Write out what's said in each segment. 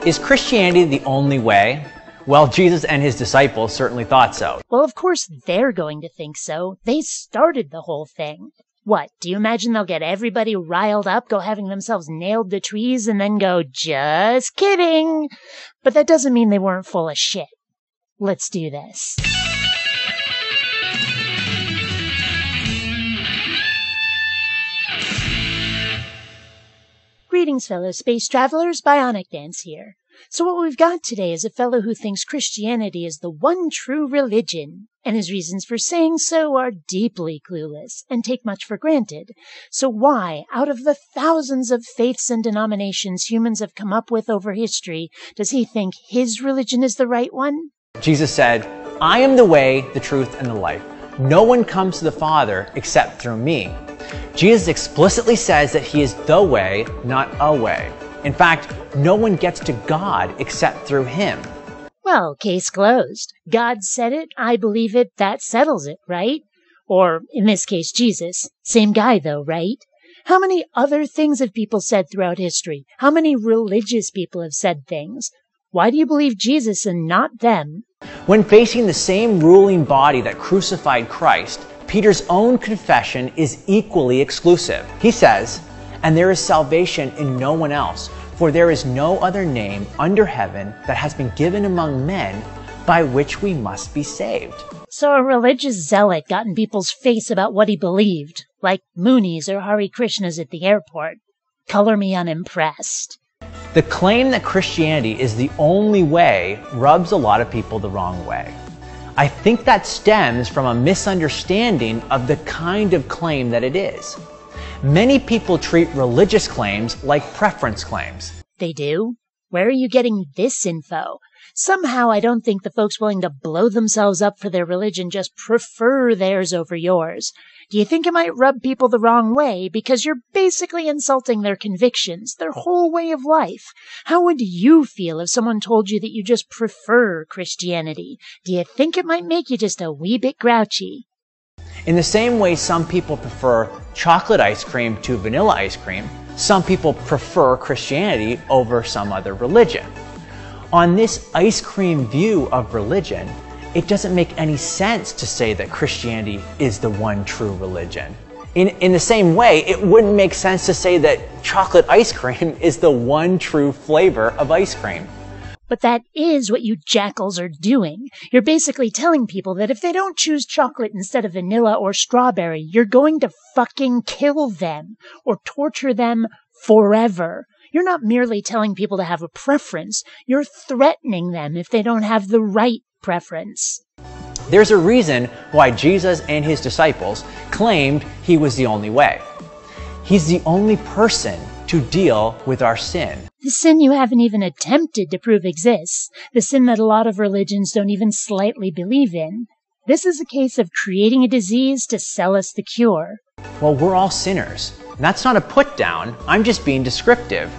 is Christianity the only way? Well, Jesus and his disciples certainly thought so. Well, of course they're going to think so. They started the whole thing. What, do you imagine they'll get everybody riled up, go having themselves nailed to trees, and then go, just kidding? But that doesn't mean they weren't full of shit. Let's do this. Greetings, fellow space travelers. BionicDance here. So what we've got today is a fellow who thinks Christianity is the one true religion, and his reasons for saying so are deeply clueless and take much for granted. So why, out of the thousands of faiths and denominations humans have come up with over history, does he think his religion is the right one? Jesus said, "I am the way, the truth, and the life. No one comes to the Father except through me." Jesus explicitly says that he is the way, not a way. In fact, no one gets to God except through him. Well, case closed. God said it, I believe it, that settles it, right? Or, in this case, Jesus. Same guy, though, right? How many other things have people said throughout history? How many religious people have said things? Why do you believe Jesus and not them? When facing the same ruling body that crucified Christ, Peter's own confession is equally exclusive. He says, "And there is salvation in no one else, for there is no other name under heaven that has been given among men by which we must be saved." So a religious zealot got in people's face about what he believed, like Moonies or Hare Krishnas at the airport. Color me unimpressed. The claim that Christianity is the only way rubs a lot of people the wrong way. I think that stems from a misunderstanding of the kind of claim that it is. Many people treat religious claims like preference claims. They do? Where are you getting this info? Somehow I don't think the folks willing to blow themselves up for their religion just prefer theirs over yours. Do you think it might rub people the wrong way because you're basically insulting their convictions, their whole way of life? How would you feel if someone told you that you just prefer Christianity? Do you think it might make you just a wee bit grouchy? In the same way some people prefer chocolate ice cream to vanilla ice cream, some people prefer Christianity over some other religion. On this ice cream view of religion, it doesn't make any sense to say that Christianity is the one true religion. In the same way, it wouldn't make sense to say that chocolate ice cream is the one true flavor of ice cream. But that is what you jackals are doing. You're basically telling people that if they don't choose chocolate instead of vanilla or strawberry, you're going to fucking kill them or torture them forever. You're not merely telling people to have a preference. You're threatening them if they don't have the right preference. There's a reason why Jesus and his disciples claimed he was the only way. He's the only person to deal with our sin. The sin you haven't even attempted to prove exists. The sin that a lot of religions don't even slightly believe in. This is a case of creating a disease to sell us the cure. Well, we're all sinners. And that's not a put down. I'm just being descriptive.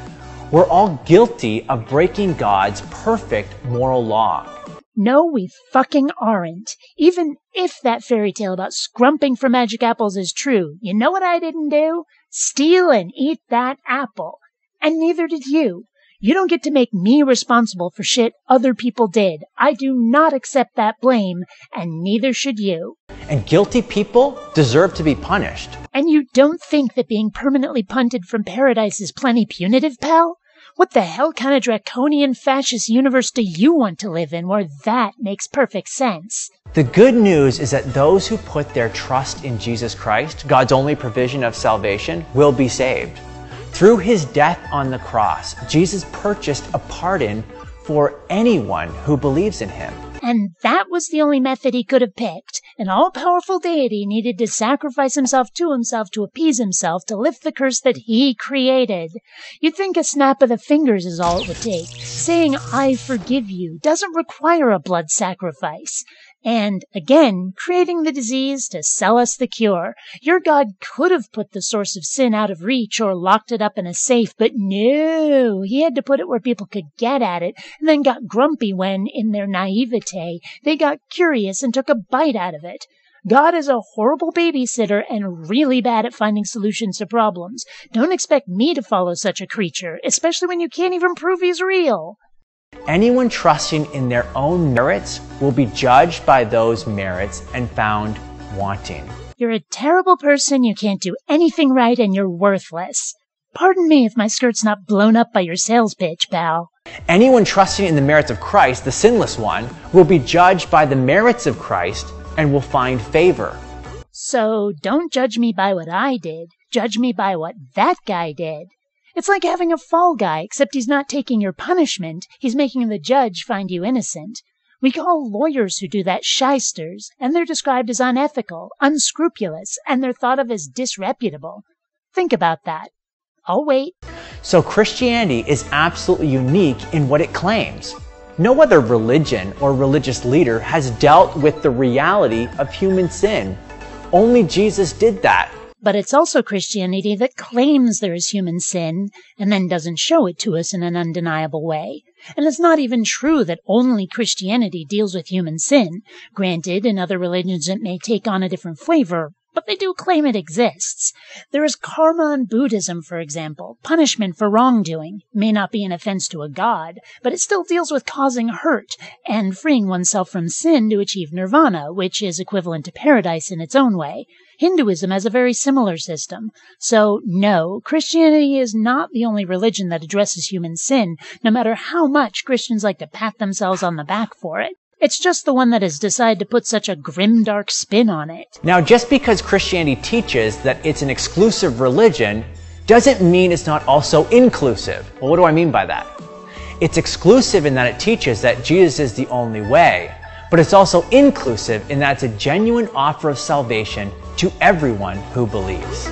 We're all guilty of breaking God's perfect moral law. No, we fucking aren't. Even if that fairy tale about scrumping for magic apples is true, you know what I didn't do? Steal and eat that apple. And neither did you. You don't get to make me responsible for shit other people did. I do not accept that blame, and neither should you. And guilty people deserve to be punished. And you don't think that being permanently punted from paradise is plenty punitive, pal? What the hell kind of draconian fascist universe do you want to live in where that makes perfect sense? The good news is that those who put their trust in Jesus Christ, God's only provision of salvation, will be saved. Through his death on the cross, Jesus purchased a pardon for anyone who believes in him. And that was the only method he could have picked. An all-powerful deity needed to sacrifice himself to appease himself, to lift the curse that he created. You'd think a snap of the fingers is all it would take. Saying, "I forgive you," doesn't require a blood sacrifice. And, again, creating the disease to sell us the cure. Your God could have put the source of sin out of reach or locked it up in a safe, but no, he had to put it where people could get at it, and then got grumpy when, in their naivete, they got curious and took a bite out of it. God is a horrible babysitter and really bad at finding solutions to problems. Don't expect me to follow such a creature, especially when you can't even prove he's real. Anyone trusting in their own merits will be judged by those merits and found wanting. You're a terrible person, you can't do anything right, and you're worthless. Pardon me if my skirt's not blown up by your sales pitch, pal. Anyone trusting in the merits of Christ, the sinless one, will be judged by the merits of Christ and will find favor. So don't judge me by what I did. Judge me by what that guy did. It's like having a fall guy, except he's not taking your punishment. He's making the judge find you innocent. We call lawyers who do that shysters, and they're described as unethical, unscrupulous, and they're thought of as disreputable. Think about that. I'll wait. So Christianity is absolutely unique in what it claims. No other religion or religious leader has dealt with the reality of human sin. Only Jesus did that. But it's also Christianity that claims there is human sin and then doesn't show it to us in an undeniable way. And it's not even true that only Christianity deals with human sin. Granted, in other religions it may take on a different flavor, but they do claim it exists. There is karma in Buddhism, for example. Punishment for wrongdoing may not be an offense to a god, but it still deals with causing hurt and freeing oneself from sin to achieve nirvana, which is equivalent to paradise in its own way. Hinduism has a very similar system. So, no, Christianity is not the only religion that addresses human sin, no matter how much Christians like to pat themselves on the back for it. It's just the one that has decided to put such a grim-dark spin on it. Now, just because Christianity teaches that it's an exclusive religion doesn't mean it's not also inclusive. Well, what do I mean by that? It's exclusive in that it teaches that Jesus is the only way, but it's also inclusive in that it's a genuine offer of salvation to everyone who believes.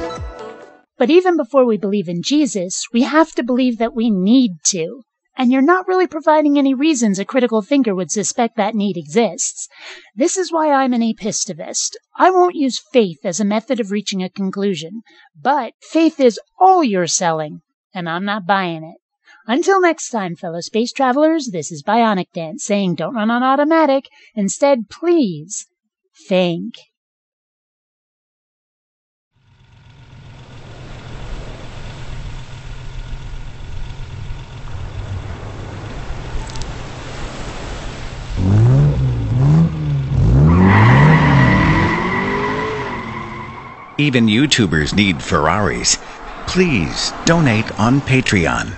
But even before we believe in Jesus, we have to believe that we need to. And you're not really providing any reasons a critical thinker would suspect that need exists. This is why I'm an apistivist. I won't use faith as a method of reaching a conclusion, but faith is all you're selling, and I'm not buying it. Until next time, fellow space travelers, this is BionicDance saying don't run on automatic. Instead, please think. Even YouTubers need Ferraris. Please donate on Patreon.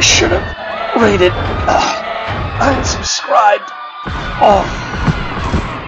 Should have rated unsubscribed. Oh.